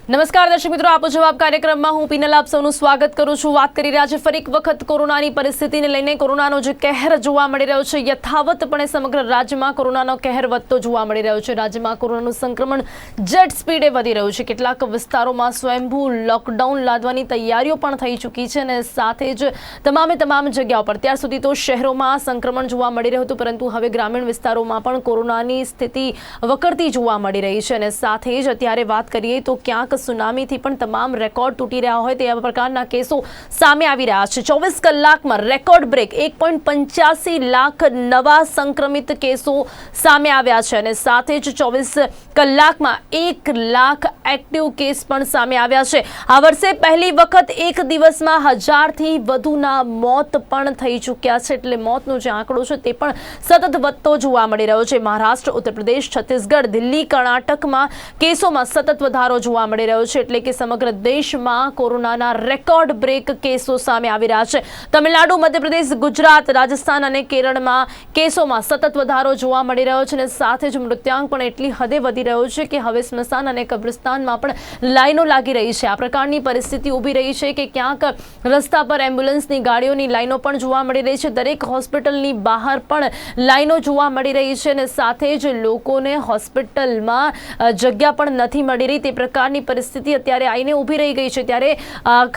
નમસ્કાર દર્શક મિત્રો, આપો જવાબ કાર્યક્રમમાં હું પીનલ આપ સૌનું સ્વાગત કરું છું। વાત કરી રહ્યા છે ફરી એક વખત કોરોનાની પરિસ્થિતિને લઈને। કોરોનાનો જે કહેર જોવા મળી રહ્યો છે, યથાવતપણે સમગ્ર રાજ્યમાં કોરોનાનો કહેર વધતો જોવા મળી રહ્યો છે। રાજ્યમાં કોરોનાનું સંક્રમણ જેટ સ્પીડે વધી રહ્યું છે। કેટલાક વિસ્તારોમાં સ્વયંભૂ લોકડાઉન લાદવાની તૈયારીઓ પણ થઈ ચૂકી છે અને સાથે જ તમામ જગ્યાઓ પર ત્યાર સુધી તો શહેરોમાં સંક્રમણ જોવા મળી રહ્યું હતું, પરંતુ હવે ગ્રામીણ વિસ્તારોમાં પણ કોરોનાની સ્થિતિ વકરતી જોવા મળી રહી છે અને સાથે જ અત્યારે વાત કરીએ તો ક્યાંક સુનામીથી પણ તમામ રેકોર્ડ તૂટી રહ્યા હોય તેવા પ્રકારના કેસો સામે આવી રહ્યા છે। 24 કલાકમાં રેકોર્ડ બ્રેક 1.85 લાખ નવા સંક્રમિત કેસો સામે આવ્યા છે અને સાથે જ 24 કલાકમાં 1 લાખ એક્ટિવ કેસ પણ સામે આવ્યા છે। આ વર્ષે પહેલી વખત એક દિવસમાં 1000થી વધુના મોત પણ થઈ ચૂક્યા છે, એટલે મોતનો જે આંકડો છે તે પણ સતત વધતો જોવા મળી રહ્યો છે। મહારાષ્ટ્ર, ઉત્તર પ્રદેશ, છત્તીસગઢ, દિલ્હી, કર્ણાટકમાં કેસોમાં સતત વધારો જોવા મળી રહ્યો છે, એટલે કે સમગ્ર દેશમાં કોરોનાના રેકોર્ડ બ્રેક કેસો સામે આવી રહ્યા છે। તમિલનાડુ, મધ્યપ્રદેશ, ગુજરાત, રાજસ્થાન અને કેરળમાં કેસોમાં સતત વધારો જોવા મળી રહ્યો છે અને સાથે જ મૃત્યુઆંક પણ એટલી હદે વધી રહ્યો છે કે હવે સ્મશાન અને કબ્રસ્તાનમાં પણ લાઈનો લાગી રહી છે। આ પ્રકારની પરિસ્થિતિ ઊભી રહી છે કે ક્યાંક રસ્તા પર એમ્બ્યુલન્સની ગાડીઓની લાઈનો પણ જોવા મળી રહી છે, દરેક હોસ્પિટલની બહાર પણ લાઈનો જોવા મળી રહી છે અને સાથે જ લોકોને હોસ્પિટલમાં જગ્યા પણ નથી મળી રહી। તે પ્રકારની પરિસ્થિતિ અત્યારે આવીને ઊભી રહી ગઈ છે। ત્યારે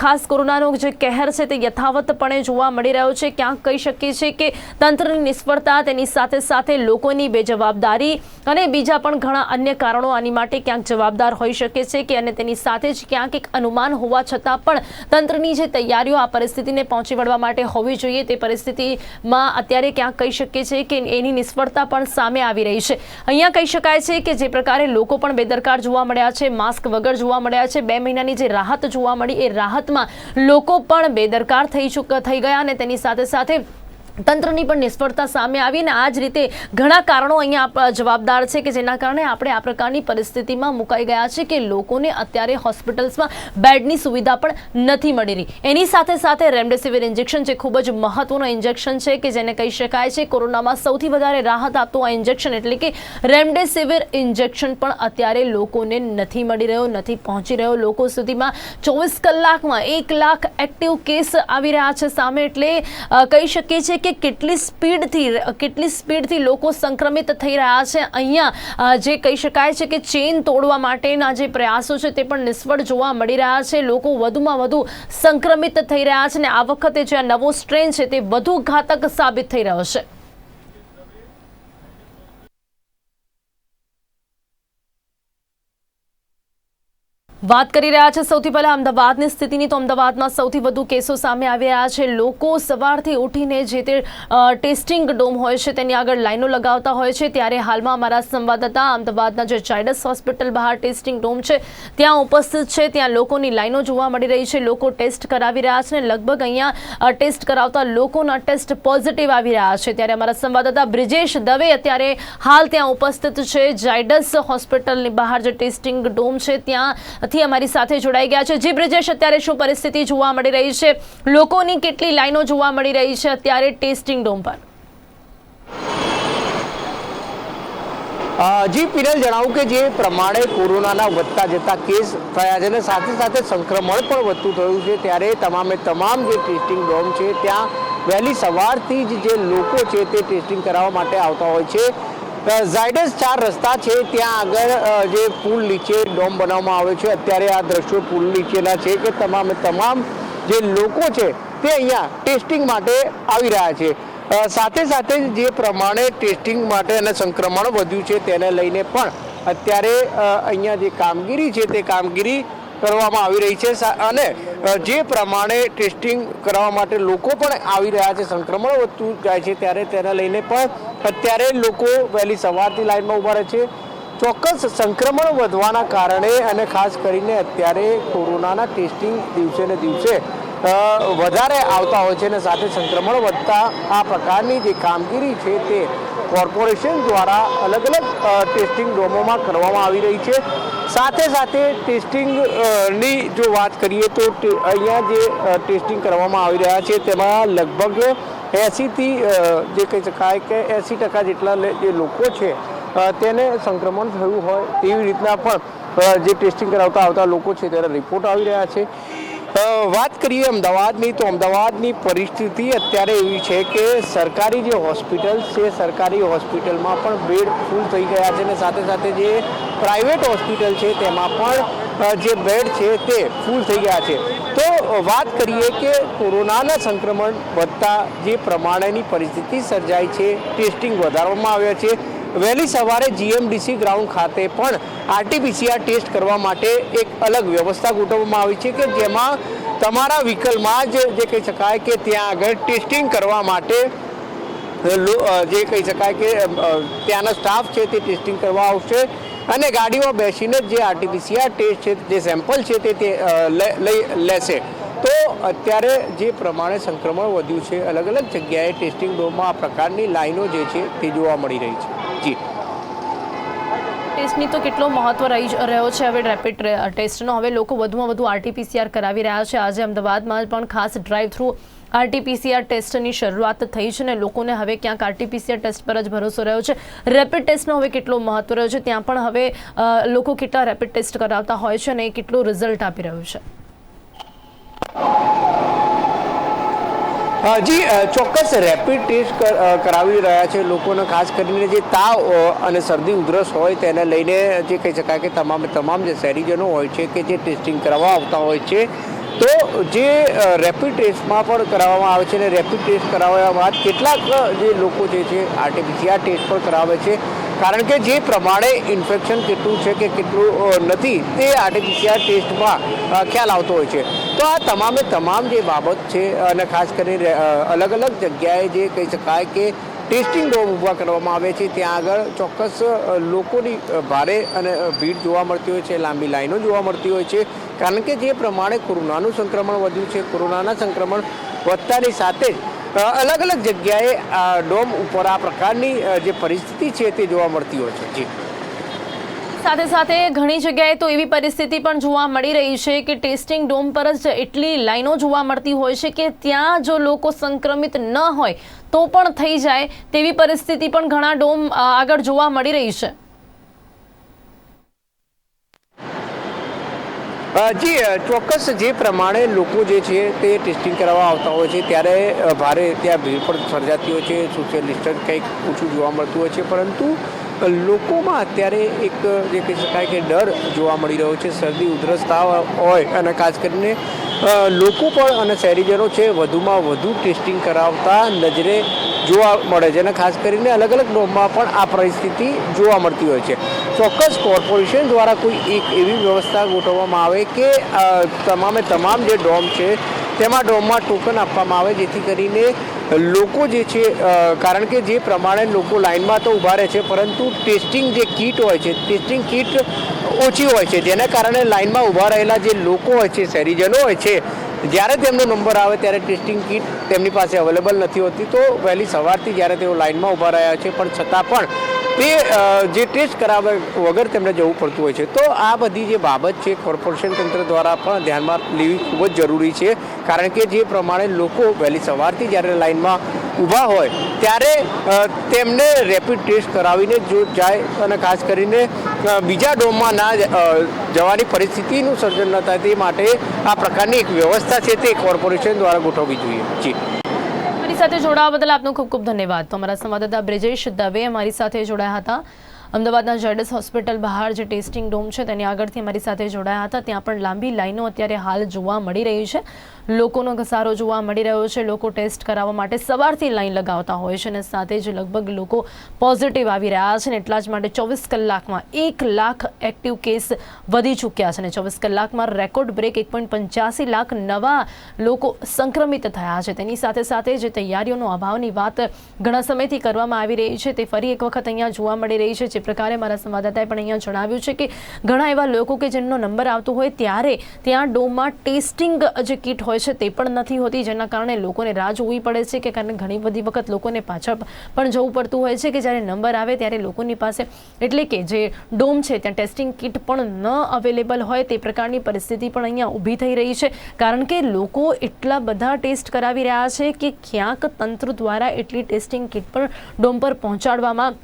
ખાસ કોરોનાનો જે કહેર છે તે યથાવતપણે જોવા મળી રહ્યો છે। ક્યાંક કહી શકીએ છીએ કે તંત્રની નિષ્ફળતા, તેની સાથે સાથે લોકોની બેજવાબદારી અને બીજા પણ ઘણા અન્ય કારણો આની માટે ક્યાંક જવાબદાર હોઈ શકે છે કે અને તેની સાથે જ ક્યાંક એક અનુમાન હોવા છતાં પણ તંત્રની જે તૈયારીઓ આ પરિસ્થિતિને પહોંચી વળવા માટે હોવી જોઈએ તે પરિસ્થિતિમાં અત્યારે ક્યાંક કહી શકીએ છીએ કે એની નિષ્ફળતા પણ સામે આવી રહી છે। અહીંયા કહી શકાય છે કે જે પ્રકારે લોકો પણ બેદરકાર જોવા મળ્યા છે, માસ્ક વગર જોવા મળ્યા છે, 2 મહિનાની જે રાહત જોવા મળી એ રાહતમાં લોકો પણ બેદરકાર થઈ ગયા અને તેની સાથે સાથે તંત્રની પણ નિષ્ફળતા સામે આવી અને આ જ રીતે ઘણા કારણો અહીંયા જવાબદાર છે કે જેના કારણે આપણે આ પ્રકારની પરિસ્થિતિમાં મુકાઈ ગયા છે કે લોકોને અત્યારે હોસ્પિટલ્સમાં બેડની સુવિધા પણ નથી મળી રહી। એની સાથે સાથે રેમડેસિવિર ઇન્જેક્શન જે ખૂબ જ મહત્વનું ઇન્જેક્શન છે કે જેને કહી શકાય છે કોરોનામાં સૌથી વધારે રાહત આપતું આ ઇન્જેક્શન એટલે કે રેમડેસિવિર ઇન્જેક્શન પણ અત્યારે લોકોને નથી મળી રહ્યો, નથી પહોંચી રહ્યો લોકો સુધીમાં। 24 કલાકમાં 1 લાખ એક્ટિવ કેસ આવી રહ્યા છે સામે, એટલે કહી શકીએ છીએ કે કેટલી સ્પીડથી લોકો સંક્રમિત થઈ રહ્યા છે। અહીંયા જે કહી શકાય છે કે ચેઇન તોડવા માટેના જે પ્રયાસો છે તે પણ નિષ્ફળ જોવા મળી રહ્યા છે। લોકો વધુમાં વધુ સંક્રમિત થઈ રહ્યા છે અને આ વખતે જે આ નવો સ્ટ્રેન છે તે વધુ ઘાતક સાબિત થઈ રહ્યો છે। વાત કરી રહ્યા છે સૌથી પહેલા અમદાવાદની સ્થિતિની, તો અમદાવાદમાં સૌથી વધુ કેસો સામે આવી રહ્યા છે। લોકો સવારથી ઉઠીને જે તે ટેસ્ટિંગ ડોમ હોય છે તેની આગળ લાઈનો લગાવતા હોય છે, ત્યારે હાલમાં અમારા સંવાદદાતા અમદાવાદના જે ઝાયડસ હોસ્પિટલ બહાર ટેસ્ટિંગ ડોમ છે ત્યાં ઉપસ્થિત છે। ત્યાં લોકોની લાઈનો જોવા મળી રહી છે, લોકો ટેસ્ટ કરાવી રહ્યા છે અને લગભગ અહીંયા ટેસ્ટ કરાવતા લોકોના ટેસ્ટ પોઝિટિવ આવી રહ્યા છે। ત્યારે અમારા સંવાદદાતા બ્રિજેશ દવે અત્યારે હાલ ત્યાં ઉપસ્થિત છે ઝાયડસ હોસ્પિટલની બહાર જે ટેસ્ટિંગ ડોમ છે ત્યાં અમારી સાથે જોડાઈ ગયા છે। જી બ્રિજેશ, અત્યારે શું પરિસ્થિતિ જોવા મળી રહી છે? લોકોની કેટલી લાઈનો જોવા મળી રહી છે અત્યારે ટેસ્ટિંગ ડોમ પર? જી પિનલ, જણાવું કે જે પ્રમાણે કોરોનાના વધતા જતા કેસ થયા છે અને સાથે સાથે સંક્રમણ પણ વધતું થયું છે, ત્યારે તમામ જે ટેસ્ટિંગ ડોમ છે ત્યાં વહેલી સવારથી જ જે લોકો છે તે ટેસ્ટિંગ કરાવવા માટે આવતા હોય છે। ઝાયડસ 4 રસ્તા છે ત્યાં આગળ જે પુલ નીચે ડોમ બનાવવામાં આવે છે, અત્યારે આ દ્રશ્યો પુલ નીચેના છે કે તમામ જે લોકો છે તે અહીંયા ટેસ્ટિંગ માટે આવી રહ્યા છે। સાથે સાથે જે પ્રમાણે ટેસ્ટિંગ માટે અને સંક્રમણ વધ્યું છે તેને લઈને પણ અત્યારે અહીંયા જે કામગીરી છે તે કામગીરી કરવામાં આવી રહી છે અને જે પ્રમાણે ટેસ્ટિંગ કરવા માટે લોકો પણ આવી રહ્યા છે, સંક્રમણ વધતું જાય છે ત્યારે તેને લઈને પણ અત્યારે લોકો વહેલી સવારથી લાઈનમાં ઊભા રહે છે। ચોક્કસ સંક્રમણ વધવાના કારણે અને ખાસ કરીને અત્યારે કોરોનાના ટેસ્ટિંગ દિવસે ને દિવસે વધારે આવતા હોય છે અને સાથે સંક્રમણ વધતા આ પ્રકારની જે કામગીરી છે તે કોર્પોરેશન દ્વારા અલગ અલગ ટેસ્ટિંગ ડોમોમાં કરવામાં આવી રહી છે। સાથે સાથે ટેસ્ટિંગની જો વાત કરીએ તો અહીંયા જે ટેસ્ટિંગ કરવામાં આવી રહ્યા છે તેમાં લગભગ 80થી જે કહી શકાય કે 80% જેટલા જે લોકો છે તેને સંક્રમણ થયું હોય તેવી રીતના પણ જે ટેસ્ટિંગ કરાવતા આવતા લોકો છે તેના રિપોર્ટ આવી રહ્યા છે। વાત કરીએ અમદાવાદની તો અમદાવાદની પરિસ્થિતિ અત્યારે એવી છે કે સરકારી જે હોસ્પિટલ છે સરકારી હોસ્પિટલમાં પણ બેડ ફૂલ થઈ ગયા છે અને સાથે સાથે જે પ્રાઇવેટ હોસ્પિટલ છે તેમાં પણ જે બેડ છે તે ફૂલ થઈ ગયા છે। તો વાત કરીએ કે કોરોનાના સંક્રમણ વધતા જે પ્રમાણેની પરિસ્થિતિ સર્જાઈ છે, ટેસ્ટિંગ વધારવામાં આવ્યા છે। વહેલી સવારે જીએમડીસી ગ્રાઉન્ડ ખાતે પણ આરટીપીસીઆર ટેસ્ટ કરવા માટે એક અલગ વ્યવસ્થા ગોઠવવામાં આવી છે કે જેમાં તમારા વ્હીકલમાં જ જે કહી શકાય કે ત્યાં આગળ ટેસ્ટિંગ કરવા માટે જે કહી શકાય કે ત્યાંના સ્ટાફ છે તે ટેસ્ટિંગ કરવા આવશે અને ગાડીમાં બેસીને જે આરટીપીસીઆર ટેસ્ટ છે જે સેમ્પલ છે તે લઈ લેશે। તો અત્યારે જે પ્રમાણે સંક્રમણ વધ્યું છે, અલગ અલગ જગ્યાએ ટેસ્ટિંગ ડોમમાં આ પ્રકારની લાઈનો જે છે તે જોવા મળી રહી છે। જી, ટેસ્ટની તો કેટલો મહત્વ રહ્યો છે હવે રેપિડ ટેસ્ટનો। હવે લોકો વધુમાં વધુ આરટીપીસીઆર કરાવી રહ્યા છે। આજે અમદાવાદમાં પણ ખાસ ડ્રાઈવ થ્રુ આરટીપીસીઆર ટેસ્ટની શરૂઆત થઈ છે અને લોકોને હવે ક્યાંક આરટીપીસીઆર ટેસ્ટ પર જ ભરોસો રહ્યો છે। રેપિડ ટેસ્ટનો હવે કેટલો મહત્વ રહ્યો છે, ત્યાં પણ હવે લોકો કેટલા રેપિડ ટેસ્ટ કરાવતા હોય છે અને કેટલું રિઝલ્ટ આપી રહ્યું છે। જી, ચોક્કસ રેપિડ ટેસ્ટ કરાવી રહ્યા છે લોકોને, ખાસ કરીને જે તાવ અને શરદી ઉધરસ હોય તેને લઈને જે કહી શકાય કે તમામ જે શહેરીજનો હોય છે કે જે ટેસ્ટિંગ કરાવવા આવતા હોય છે તો જે રેપિડ ટેસ્ટમાં પણ કરાવવામાં આવે છે અને રેપિડ ટેસ્ટ કરાવ્યા બાદ કેટલાક જે લોકો જે છે આરટીપીસીઆર ટેસ્ટ પણ કરાવે છે કારણ કે જે પ્રમાણે ઇન્ફેક્શન કેટલું છે કે કેટલું નથી તે આરટીપીસીઆર ટેસ્ટમાં ખ્યાલ આવતો હોય છે। તો આ તમામ જે બાબત છે અને ખાસ કરીને અલગ અલગ જગ્યાએ જે કહી શકાય કે ટેસ્ટિંગ ડોમ ઊભા કરવામાં આવે છે ત્યાં આગળ ચોક્કસ લોકોની ભારે અને ભીડ જોવા મળતી હોય છે, લાંબી લાઈનો જોવા મળતી હોય છે કારણ કે જે પ્રમાણે કોરોનાનું સંક્રમણ વધ્યું છે, કોરોનાના સંક્રમણ વધતાની સાથે જ અલગ અલગ જગ્યાએ ડોમ ઉપર આ પ્રકારની જે પરિસ્થિતિ છે તે જોવા મળતી હોય છે। જી, સાથે સાથે ઘણી જગ્યાએ તો એવી પરિસ્થિતિ પણ જોવા મળી રહી છે કે ટેસ્ટિંગ ડોમ પર જ એટલી લાઈનો જોવા મળતી હોય છે કે ત્યાં જો લોકો સંક્રમિત ન હોય તો પણ થઈ જાય તેવી પરિસ્થિતિ પણ ઘણા ડોમ આગળ જોવા મળી રહી છે। જી, ચોક્કસ જે પ્રમાણે લોકો જે છે તે ટેસ્ટિંગ કરાવવા આવતા હોય છે ત્યારે ભારે ત્યાં ભીડ પણ સર્જાતી હોય છે, સોશિયલ ડિસ્ટન્સ કંઈક ઓછું જોવા મળતું હોય છે પરંતુ લોકોમાં અત્યારે એક જે કહી શકાય કે ડર જોવા મળી રહ્યો છે। શરદી ઉધરસ તાવ હોય અને ખાસ કરીને લોકો પણ અને શહેરીજનો છે વધુમાં વધુ ટેસ્ટિંગ કરાવતા નજરે જોવા મળે છે અને ખાસ કરીને અલગ અલગ ડોમમાં પણ આ પરિસ્થિતિ જોવા મળતી હોય છે। ચોક્કસ કોર્પોરેશન દ્વારા કોઈ એક એવી વ્યવસ્થા ગોઠવવામાં આવે કે તમામ જે ડોમ છે તેમાં ડોમમાં ટોકન આપવામાં આવે જેથી કરીને લોકો જે છે કારણ કે જે પ્રમાણે લોકો લાઇનમાં તો ઊભા રહે છે પરંતુ ટેસ્ટિંગ જે કીટ હોય છે ટેસ્ટિંગ કીટ ઓછી હોય છે જેના કારણે લાઇનમાં ઊભા રહેલા જે લોકો હોય છે, શહેરીજનો હોય છે, જ્યારે તેમનો નંબર આવે ત્યારે ટેસ્ટિંગ કીટ તેમની પાસે અવેલેબલ નથી હોતી તો વહેલી સવારથી જ્યારે તેઓ લાઇનમાં ઊભા રહ્યા છે પણ છતાં પણ તે જે ટેસ્ટ કરાવ્યા વગર તેમને જવું પડતું હોય છે। તો આ બધી જે બાબત છે કોર્પોરેશન તંત્ર દ્વારા પણ ધ્યાનમાં લેવી ખૂબ જ જરૂરી છે કારણ કે જે પ્રમાણે લોકો વહેલી સવારથી જ્યારે લાઇનમાં ઊભા હોય ત્યારે તેમને રેપિડ ટેસ્ટ કરાવીને જો જાય અને ખાસ કરીને બીજા ડોમમાં ના જવાની પરિસ્થિતિનું સર્જન ન થાય તે માટે આ પ્રકારની એક વ્યવસ્થા છે તે કોર્પોરેશન દ્વારા ગોઠવવી જોઈએ। જી, મારી સાથે જોડાવા બદલ આપનો ખૂબ ખૂબ ધન્યવાદ। તો અમારા સંવાદદાતા બ્રિજેશ દવે અમારી સાથે જોડાયા હતા। અમદાવાદના જેડસ હોસ્પિટલ બહાર જે ટેસ્ટિંગ ડોમ છે તેની આગળથી અમારી સાથે જોડાયા હતા। ત્યાં પણ લાંબી લાઈનો અત્યારે હાલ જોવા મળી રહી છે, લોકોનો ઘસારો જોવા મળી રહ્યો છે। લોકો ટેસ્ટ કરાવવા માટે સવારથી લાઈન લગાવતા હોય છે અને સાથે જ લગભગ લોકો પોઝિટિવ આવી રહ્યા છે ને એટલા જ માટે 24 કલાકમાં 1 લાખ એક્ટિવ કેસ વધી ચૂક્યા છે અને 24 કલાકમાં રેકોર્ડ બ્રેક 1.85 લાખ નવા લોકો સંક્રમિત થયા છે। તેની સાથે સાથે જે તૈયારીઓનો અભાવની વાત ઘણા સમયથી કરવામાં આવી રહી છે તે ફરી એક વખત અહીંયા જોવા મળી રહી છે। જે પ્રકારે મારા સંવાદદાતાએ પણ અહીંયા જણાવ્યું છે કે ઘણા એવા લોકો કે જેમનો નંબર આવતો હોય ત્યારે ત્યાં ડોમમાં ટેસ્ટિંગ જે કીટ હોય છે તે પણ નથી હોતી જેના કારણે લોકોને રાહ જોવી પડે છે કે કારણ ઘણી બધી વખત લોકોને પાછળ પણ જવું પડતું હોય છે કે જ્યારે નંબર આવે ત્યારે લોકોની પાસે એટલે કે જે ડોમ છે ત્યાં ટેસ્ટિંગ કીટ પણ ન અવેલેબલ હોય તે પ્રકારની પરિસ્થિતિ પણ અહીંયા ઊભી થઈ રહી છે કારણ કે લોકો એટલા બધા ટેસ્ટ કરાવી રહ્યા છે કે ક્યાંક તંત્ર દ્વારા એટલી ટેસ્ટિંગ કીટ પણ ડોમ પર પહોંચાડવામાં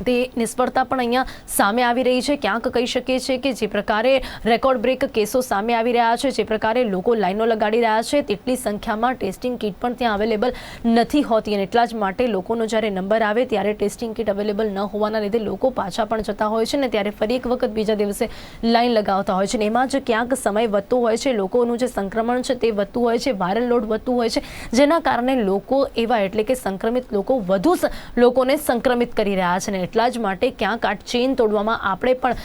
તે નિષ્ફળતા પણ અહીંયા સામે આવી રહી છે। ક્યાંક કહી શકીએ છીએ કે જે પ્રકારે રેકોર્ડ બ્રેક કેસો સામે આવી રહ્યા છે, જે પ્રકારે લોકો લાઈનો લગાડી રહ્યા છે, તેટલી સંખ્યામાં ટેસ્ટિંગ કિટ પણ ત્યાં અવેલેબલ નથી હોતી અને એટલા જ માટે લોકોનો જ્યારે નંબર આવે ત્યારે ટેસ્ટિંગ કિટ અવેલેબલ ન હોવાના લીધે લોકો પાછા પણ જતા હોય છે ને ત્યારે ફરી એક વખત બીજા દિવસે લાઈન લગાવતા હોય છે ને એમાં જ ક્યાંક સમય વધતો હોય છે, લોકોનું જે સંક્રમણ છે તે વધતું હોય છે, વાયરલ લોડ વધતું હોય છે, જેના કારણે લોકો એવા એટલે કે સંક્રમિત લોકો વધુ લોકોને સંક્રમિત કરી રહ્યા છે ને એટલા જ માટે ક્યાંક આ ચેઇન તોડવામાં આપણે પણ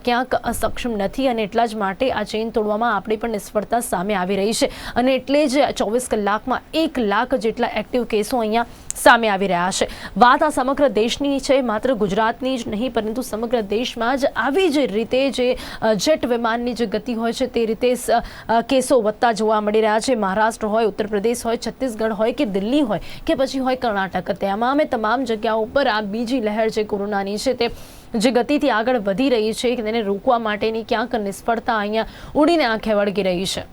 ક્યાંક સક્ષમ નથી અને એટલા જ માટે આ ચેઇન તોડવામાં આપણી પણ નિષ્ફળતા સામે આવી રહી છે અને એટલે જ 24 કલાકમાં 1 લાખ જેટલા એક્ટિવ કેસો અહીંયા સામે આવી રહ્યા છે। વાત આ સમગ્ર દેશની છે, માત્ર ગુજરાતની જ નહીં પરંતુ સમગ્ર દેશમાં જ આવી જ રીતે જે જેટ વિમાનની જે ગતિ હોય છે તે રીતે કેસો વધતા જોવા મળી રહ્યા છે। મહારાષ્ટ્ર હોય, ઉત્તર પ્રદેશ હોય, છત્તીસગઢ હોય કે દિલ્હી હોય કે પછી હોય કર્ણાટક, તમામ જગ્યાઓ પર આ બીજી લહેર જે કોરોનાની છે તે જે ગતિથી આગળ વધી રહી છે તેને રોકવા માટેની ક્યાંક નિષ્ફળતા અહીંયા ઉડીને આંખે વળગી રહી છે।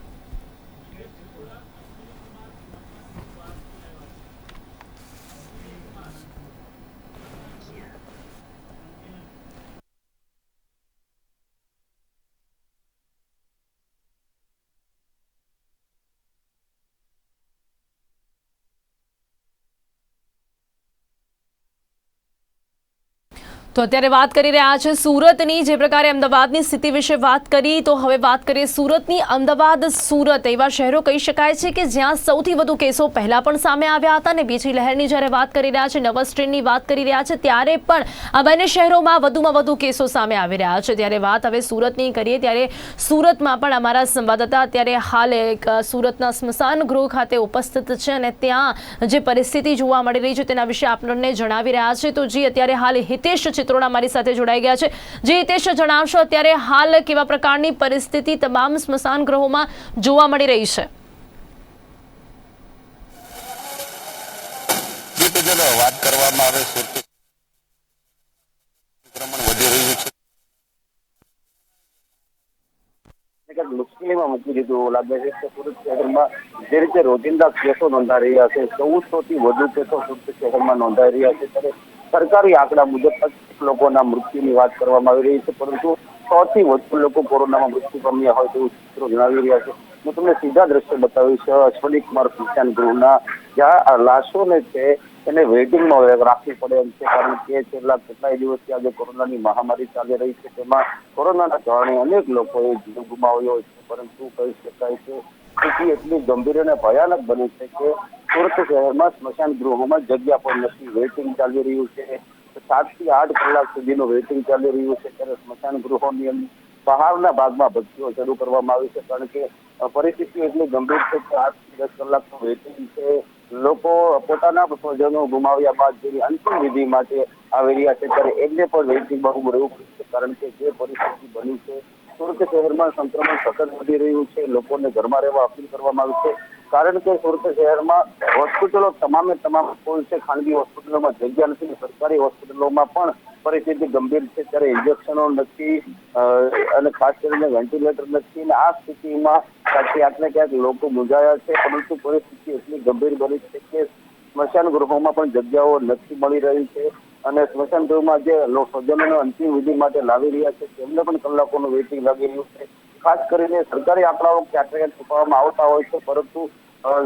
તો અત્યારે વાત કરી રહ્યા છે સુરતની, જે પ્રકારે અમદાવાદની સ્થિતિ વિશે વાત કરી તો હવે વાત કરીએ સુરતની। અમદાવાદ, સુરત એવા શહેરો કહી શકાય છે કે જ્યાં સૌથી વધુ કેસો પહેલા પણ સામે આવ્યા હતા અને બીજી લહેરની જ્યારે વાત કરી રહ્યા છે, નવા સ્ટ્રેનની વાત કરી રહ્યા છે, ત્યારે પણ આ બંને શહેરોમાં વધુમાં વધુ કેસો સામે આવી રહ્યા છે। ત્યારે વાત હવે સુરતની કરીએ ત્યારે સુરતમાં પણ અમારા સંવાદદાતા અત્યારે હાલ એક સુરતના સ્મશાન ગૃહ ખાતે ઉપસ્થિત છે અને ત્યાં જે પરિસ્થિતિ જોવા મળી રહી છે તેના વિશે આપણને જણાવી રહ્યા છે। તો જી અત્યારે હાલ હિતેશ ચિત્રોડા મારી સાથે જોડાઈ ગયા છે। જે હિતેશ, જણાવશો અત્યારે હાલ કેવા પ્રકારની પરિસ્થિતિ તમામ સ્મશાન ગૃહોમાં જોવા મળી રહી છે? વાત કરવામાં આવે સંક્રમણ વધી રહ્યું છે, મુશ્કેલીમાં મૂકી દીધું એવું લાગે છે કે સુરત શહેરમાં જે રીતે રોજિંદા કેસો નોંધાઈ રહ્યા છે, 1400 થી વધુ કેસો સુરત શહેરમાં નોંધાઈ રહ્યા છે, ત્યારે સરકારી આંકડા મુજબ 25 લોકોના મૃત્યુની વાત કરવામાં આવી રહી છે, પરંતુ 100 થી વધુ લોકો કોરોનામાં મૃત્યુ પામ્યા હોય તેવું સૂત્રો જણાવી રહ્યા છે। હું તમને સીધા દ્રશ્ય બતાવીશ અશ્વની કુમાર સ્મશાન ગૃહના, જ્યાં લાશોને છે એને વેઇટિંગમાં રાખવી પડે એમ છે, કારણ કે છેલ્લા કેટલાય દિવસથી આજે કોરોનાની મહામારી ચાલી રહી છે, તેમાં કોરોનાના કારણે અનેક લોકોએ જીવ ગુમાવ્યો છે, પરંતુ કહી શકાય કે સ્થિતિ એટલી ગંભીર અને ભયાનક બની છે કે સુરત શહેરમાં સ્મશાન ગૃહોમાં જગ્યા પણ નથી, વેઇટિંગ ચાલી રહ્યું છે। 7 થી 8 કલાક સુધીનું વેઇટિંગ ચાલી રહ્યું છે, ત્યારે સ્મશાન ગૃહોની બહારના ભાગમાં ભઠ્ઠીઓ શરૂ કરવામાં આવી છે, કારણ કે પરિસ્થિતિ એટલી ગંભીર છે કે 8 થી 10 કલાકનું વેઇટિંગ છે। લોકો પોતાના સ્વજનો ગુમાવ્યા બાદ જેની અંતિમ વિધિ માટે આવી રહ્યા છે, ત્યારે એમને પણ વેઇટિંગમાં ઉભું રહેવું પડશે, કારણ કે જે પરિસ્થિતિ બની છે સુરત શહેરમાં સંક્રમણ સતત વધી રહ્યું છે, લોકોને ઘરમાં રહેવા અપીલ કરવામાં આવી છે, કારણ કે સુરત શહેરમાં હોસ્પિટલો તમામ ફૂલ છે, ખાનગી હોસ્પિટલોમાં જગ્યા નથી, સરકારી હોસ્પિટલોમાં પણ પરિસ્થિતિ ગંભીર છે, ત્યારે ઇન્જેક્શનો નથી અને ખાસ કરીને વેન્ટિલેટર નથી, અને આ સ્થિતિમાં ક્યાંક ને ક્યાંક લોકો મૂંઝાયા છે, પરંતુ પરિસ્થિતિ એટલી ગંભીર બની છે કે સ્મશાન ગૃહોમાં પણ જગ્યાઓ નથી મળી રહી છે અને સ્મશાન ગૃહમાં જે સ્વજનોને અંતિમ વિધિ માટે લાવી રહ્યા છે તેમને પણ કલાકોનું વેઇટિંગ લાગી રહ્યું છે। ખાસ કરીને સરકારી આંકડાઓ ક્યાંક છુપાવવામાં આવતા હોય છે, પરંતુ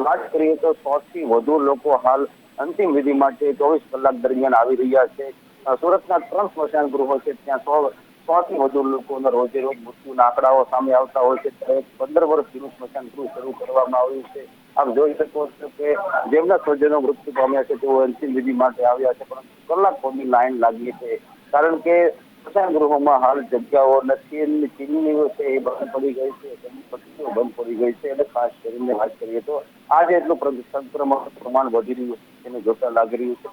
વાત કરીએ તો 100 થી વધુ લોકો હાલ અંતિમ વિધિ માટે 24 કલાક દરમિયાન આવી રહ્યા છે। સુરતના 3 સ્મશાન ગૃહો છે, ત્યાં 100 થી વધુ લોકોના રોજે રોજ મૃત્યુના આંકડાઓ સામે આવતા હોય છે, ત્યારે 15 વર્ષ જૂનું સ્મશાન ગૃહ શરૂ કરવામાં આવ્યું છે। આપ જોઈ શકો છો કે જેમના સ્વજનો મૃત્યુ પામ્યા છે તેઓ અંતિમ વિધિ માટે આવ્યા છે, પરંતુ કલાકોની લાઈન લાગી છે, કારણ કે સ્મશાન ગૃહોમાં હાલ જગ્યાઓ નથી, ચીમનીઓ છે એ બંધ પડી ગઈ છે, તેમની પટ્ટીઓ બંધ પડી ગઈ છે, અને ખાસ કરીને વાત કરીએ તો આજે એટલું સંક્રમણ પ્રમાણ વધી રહ્યું છે તેને જોતા લાગી રહ્યું છે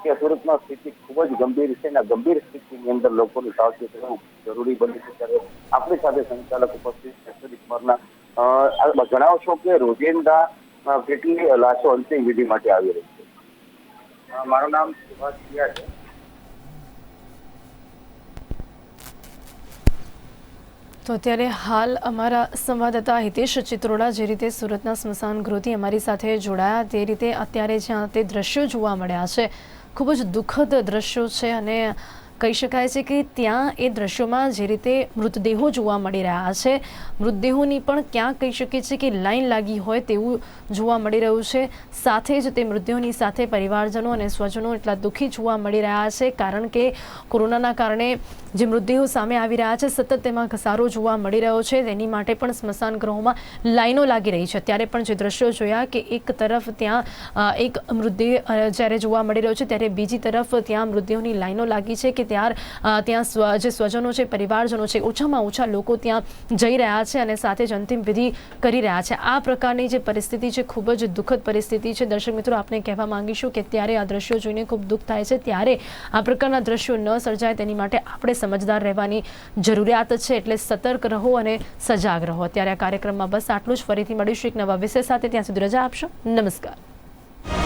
કે સુરતમાં સ્થિતિ ખૂબ જ ગંભીર છે, અને ગંભીર સ્થિતિની અંદર લોકોની સાવચેત રહેવું જરૂરી બની છે। ત્યારે આપણી સાથે સંચાલક ઉપસ્થિત અશ્વની કુમારના જણાવશો કે રોજિંદા કેટલી લાશો અંતિમ વિધિ માટે આવી રહી છે? મારું નામ સુભાષ છે। તો અત્યારે હાલ અમારા સંવાદદાતા હિતેશ ચિત્રોડા જે રીતે સુરતના સ્મશાન ગૃહથી અમારી સાથે જોડાયા તે રીતે અત્યારે જ્યાં તે દ્રશ્યો જોવા મળ્યા છે ખૂબ જ દુઃખદ દ્રશ્યો છે અને કહી શકાય છે કે ત્યાં એ દ્રશ્યોમાં જે રીતે મૃતદેહો જોવા મળી રહ્યા છે, મૃતદેહોની પણ ક્યાં કહી શકીએ છીએ કે લાઈન લાગી હોય તેવું જોવા મળી રહ્યું છે. સાથે જ તે મૃતદેહોની સાથે પરિવારજનો અને સ્વજનો એટલા દુઃખી જોવા મળી રહ્યા છે, કારણ કે કોરોનાના કારણે જે મૃતદેહો સામે આવી રહ્યા છે સતત તેમાં ઘસારો જોવા મળી રહ્યો છે. તેની માટે પણ સ્મશાન ગૃહોમાં લાઈનો લાગી રહી છે. ત્યારે પણ જે દ્રશ્યો જોયા કે એક તરફ ત્યાં એક મૃતદેહ જ્યારે જોવા મળી રહ્યો છે, ત્યારે બીજી તરફ ત્યાં મૃતદેહોની લાઈનો લાગી છે કે ત્યાં જે સ્વજનો છે, પરિવારજનો છે, ઓછામાં ઓછા લોકો ત્યાં જઈ રહ્યા છે અને સાથે જ અંતિમ વિધિ કરી રહ્યા છે. આ પ્રકારની જે પરિસ્થિતિ છે ખૂબ જ દુઃખદ પરિસ્થિતિ છે. દર્શક મિત્રો, આપને કહેવા માંગીશું કે ત્યારે આ દ્રશ્યો જોઈને ખૂબ દુઃખ થાય છે. ત્યારે આ પ્રકારના દ્રશ્યો ન સર્જાય તેની માટે આપણે સમજદાર રહેવાની જરૂરિયાત છે. એટલે સતર્ક રહો અને સજાગ રહો. ત્યારે આ કાર્યક્રમમાં બસ આટલું જ. ફરીથી મળીશું એક નવા વિષય સાથે. ત્યાં સુધી રજા આપશો. નમસ્કાર.